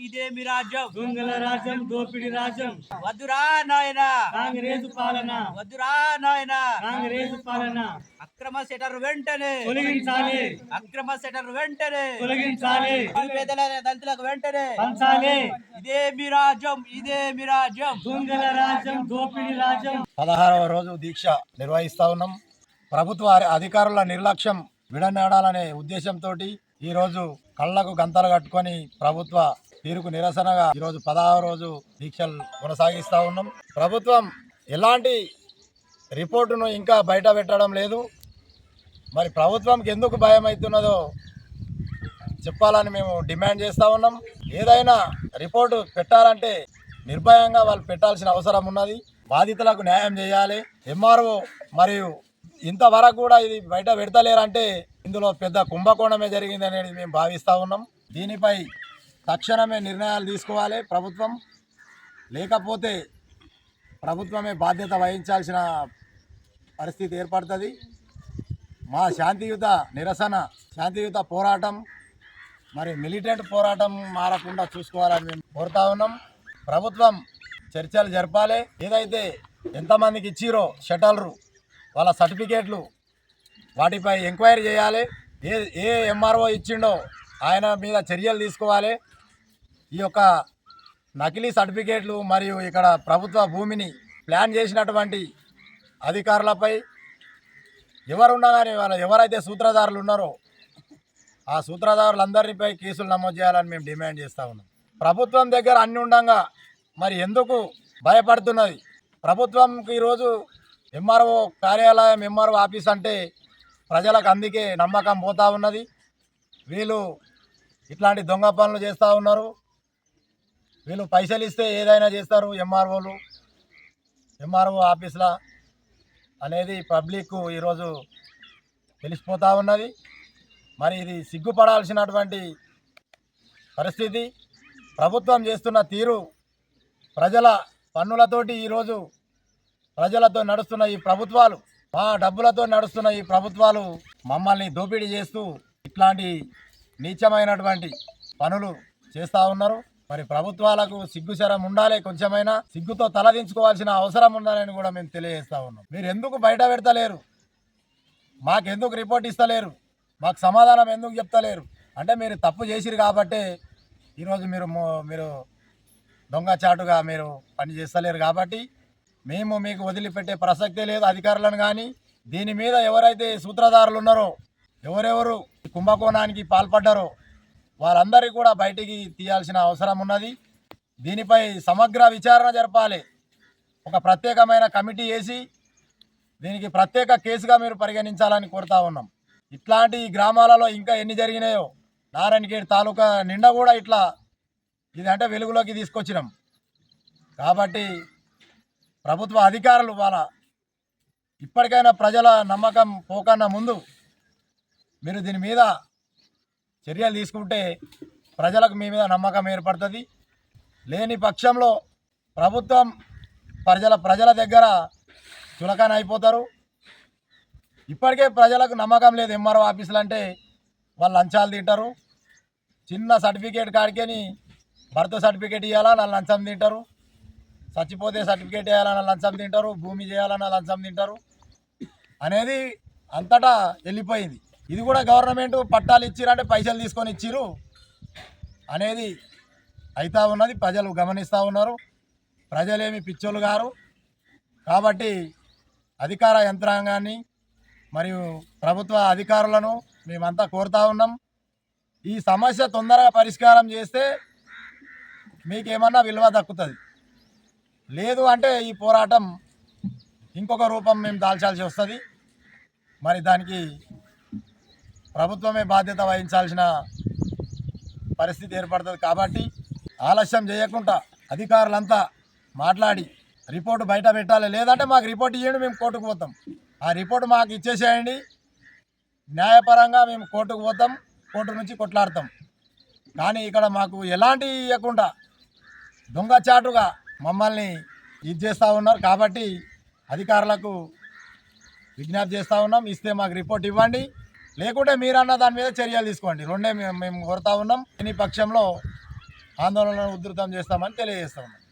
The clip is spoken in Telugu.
ఇదేమి రాజ్యం దొంగల రాజ్యం దోపిడి రాజ్యం వద్దురా నాయనా కాంగ్రెస్ పాలన వద్దురా నాయనా కాంగ్రెస్ పాలన అక్రమ సెటర్ వెంటనే తొలగించాలి అక్రమ సెటర్ వెంటనే తొలగించాలి నిరుపేదల దళితులకు వెంటనే పంచాలి ఇదేమి రాజ్యం ఇదేమి రాజ్యం దొంగల రాజ్యం దోపిడి రాజ్యం 16వ రోజు దీక్ష నిర్వహిస్తా ఉన్నాం. ప్రభుత్వ అధికారుల నిర్లక్ష్యం విడనాడాలనే ఉద్దేశంతో ఈరోజు కళ్లకు గంతలు కట్టుకొని ప్రభుత్వ తీరుకు నిరసనగా ఈరోజు 16వ రోజు దీక్షలు కొనసాగిస్తూ ఉన్నాం. ప్రభుత్వం ఎలాంటి రిపోర్టును ఇంకా బయట పెట్టడం లేదు. మరి ప్రభుత్వంకి ఎందుకు భయం అవుతున్నదో చెప్పాలని మేము డిమాండ్ చేస్తూ ఉన్నాం. ఏదైనా రిపోర్టు పెట్టాలంటే నిర్భయంగా వాళ్ళు పెట్టాల్సిన అవసరం ఉన్నది. బాధితులకు న్యాయం చేయాలి. ఎంఆర్ఓ మరియు ఇంతవరకు కూడా ఇది బయట పెడతలేరంటే ఇందులో పెద్ద కుంభకోణమే జరిగింది అనేది మేము భావిస్తూ ఉన్నాం. దీనిపై తక్షణమే నిర్ణయాలు తీసుకోవాలి ప్రభుత్వం, లేకపోతే ప్రభుత్వమే బాధ్యత వహించాల్సిన పరిస్థితి ఏర్పడుతుంది. మా శాంతియుత నిరసన, శాంతియుత పోరాటం మరి మిలిటెంట్ పోరాటం మారకుండా చూసుకోవాలని మేము కోరుతా ఉన్నాం. ప్రభుత్వం చర్చలు జరపాలి. ఏదైతే ఎంతమందికి ఇచ్చిరో షటర్లు వాళ్ళ సర్టిఫికేట్లు వాటిపై ఎంక్వైరీ చేయాలి. ఏ ఎంఆర్ఓ ఇచ్చిండో ఆయన మీద చర్యలు తీసుకోవాలి. ఈ యొక్క నకిలీ సర్టిఫికేట్లు మరియు ఇక్కడ ప్రభుత్వ భూమిని ప్లాన్ చేసినటువంటి అధికారులపై ఎవరున్నా కానీ వాళ్ళు ఎవరైతే సూత్రధారులు ఉన్నారో ఆ సూత్రధారులందరిపై కేసులు నమోదు చేయాలని మేము డిమాండ్ చేస్తూ ఉన్నాం. ప్రభుత్వం దగ్గర అన్ని ఉండగా మరి ఎందుకు భయపడుతున్నది? ప్రభుత్వంకి ఈరోజు ఎంఆర్ఓ కార్యాలయం, ఎంఆర్ఓ ఆఫీస్ అంటే ప్రజలకు అందుకే నమ్మకం పోతూ ఉన్నది. వీళ్ళు ఇట్లాంటి దొంగ పనులు చేస్తూ ఉన్నారు. వీళ్ళు పైసలు ఇస్తే ఏదైనా చేస్తారు ఎంఆర్ఓలు, ఎంఆర్ఓ ఆఫీసుల అనేది పబ్లిక్ ఈరోజు తెలిసిపోతూ ఉన్నది. మరి ఇది సిగ్గుపడాల్సినటువంటి పరిస్థితి. ప్రభుత్వం చేస్తున్న తీరు, ప్రజల పన్నులతోటి ఈరోజు ప్రజలతో నడుస్తున్న ఈ ప్రభుత్వాలు, మా డబ్బులతో నడుస్తున్న ఈ ప్రభుత్వాలు మమ్మల్ని దోపిడీ చేస్తూ ఇట్లాంటి నీచమైనటువంటి పనులు చేస్తూ ఉన్నారు. మరి ప్రభుత్వాలకు సిగ్గుశరం ఉండాలి, కొంచెమైనా సిగ్గుతో తలదించుకోవాల్సిన అవసరం ఉండాలని కూడా మేము తెలియజేస్తూ ఉన్నాం. మీరు ఎందుకు బయట పెడతలేరు? మాకెందుకు రిపోర్ట్ ఇస్తలేరు? మాకు సమాధానం ఎందుకు చెప్తలేరు? అంటే మీరు తప్పు చేసిరు కాబట్టే ఈరోజు మీరు దొంగచాటుగా మీరు పని చేస్తలేరు కాబట్టి మేము మీకు వదిలిపెట్టే ప్రసక్తే లేదు అధికారులను. కానీ దీని మీద ఎవరైతే సూత్రధారులు ఉన్నారో, ఎవరెవరు కుంభకోణానికి పాల్పడ్డారో వారందరికీ కూడా బయటికి తీయాల్సిన అవసరం ఉన్నది. దీనిపై సమగ్ర విచారణ జరపాలి. ఒక ప్రత్యేకమైన కమిటీ వేసి దీనికి ప్రత్యేక కేసుగా మీరు పరిగణించాలని కోరుతా ఉన్నాం. ఇట్లాంటి గ్రామాలలో ఇంకా ఎన్ని జరిగినాయో నారాయణఖేడ్ తాలూకా నిండా కూడా ఇట్లా ఇదంటే వెలుగులోకి తీసుకొచ్చినాం. కాబట్టి ప్రభుత్వ అధికారులు వాళ్ళ ఇప్పటికైనా ప్రజల నమ్మకం పోకన్నా ముందు మీరు దీని మీద చర్యలు తీసుకుంటే ప్రజలకు మీ మీద నమ్మకం ఏర్పడుతుంది. లేని పక్షంలో ప్రభుత్వం ప్రజల దగ్గర చులకన అయిపోతారు. ఇప్పటికే ప్రజలకు నమ్మకం లేదు. ఎంఆర్ఓ ఆఫీసులు అంటే వాళ్ళు లంచాలు తింటారు. చిన్న సర్టిఫికేట్ కాడికేని బర్త్ సర్టిఫికేట్ ఇవ్వాలన్నా లంచం తింటారు, చచ్చిపోతే సర్టిఫికేట్ వేయాలన్నా లంచం తింటారు, భూమి చేయాలన్నా లంచం తింటారు అనేది అంతటా వెళ్ళిపోయింది. ఇది కూడా గవర్నమెంట్ పట్టాలు ఇచ్చిరంటే పైసలు తీసుకొని ఇచ్చిరు అనేది అవుతూ ఉన్నది. ప్రజలు గమనిస్తూ ఉన్నారు. ప్రజలేమి పిచ్చోళ్ళు గారు. కాబట్టి అధికార యంత్రాంగాన్ని మరియు ప్రభుత్వ అధికారులను మేమంతా కోరుతా ఉన్నాం. ఈ సమస్య తొందరగా పరిష్కారం చేస్తే మీకేమన్నా విలువ దక్కుతుంది. లేదు అంటే ఈ పోరాటం ఇంకొక రూపం మేము దాల్చాల్సి వస్తుంది. మరి దానికి ప్రభుత్వమే బాధ్యత వహించాల్సిన పరిస్థితి ఏర్పడుతుంది. కాబట్టి ఆలస్యం చేయకుండా అధికారులంతా మాట్లాడి రిపోర్టు బయట పెట్టాలి. లేదంటే మాకు రిపోర్ట్ ఇవ్వండి, మేము కోర్టుకు పోతాం. ఆ రిపోర్టు మాకు ఇచ్చేసేయండి, న్యాయపరంగా మేము కోర్టుకు పోతాం, కోర్టు నుంచి కొట్లాడతాం. కానీ ఇక్కడ మాకు ఎలాంటి ఇవ్వకుండా దొంగచాటుగా మమ్మల్ని ఇది చేస్తూ ఉన్నారు. కాబట్టి అధికారులకు విజ్ఞప్తి చేస్తూ ఉన్నాం, ఇస్తే మాకు రిపోర్ట్ ఇవ్వండి, లేకుంటే మీరన్న దాని మీద చర్యలు తీసుకోండి. రెండే మేము కోరుతా ఉన్నాం. ఈ పక్షంలో ఆందోళనను ఉధృతం చేస్తామని తెలియజేస్తా ఉన్నాం.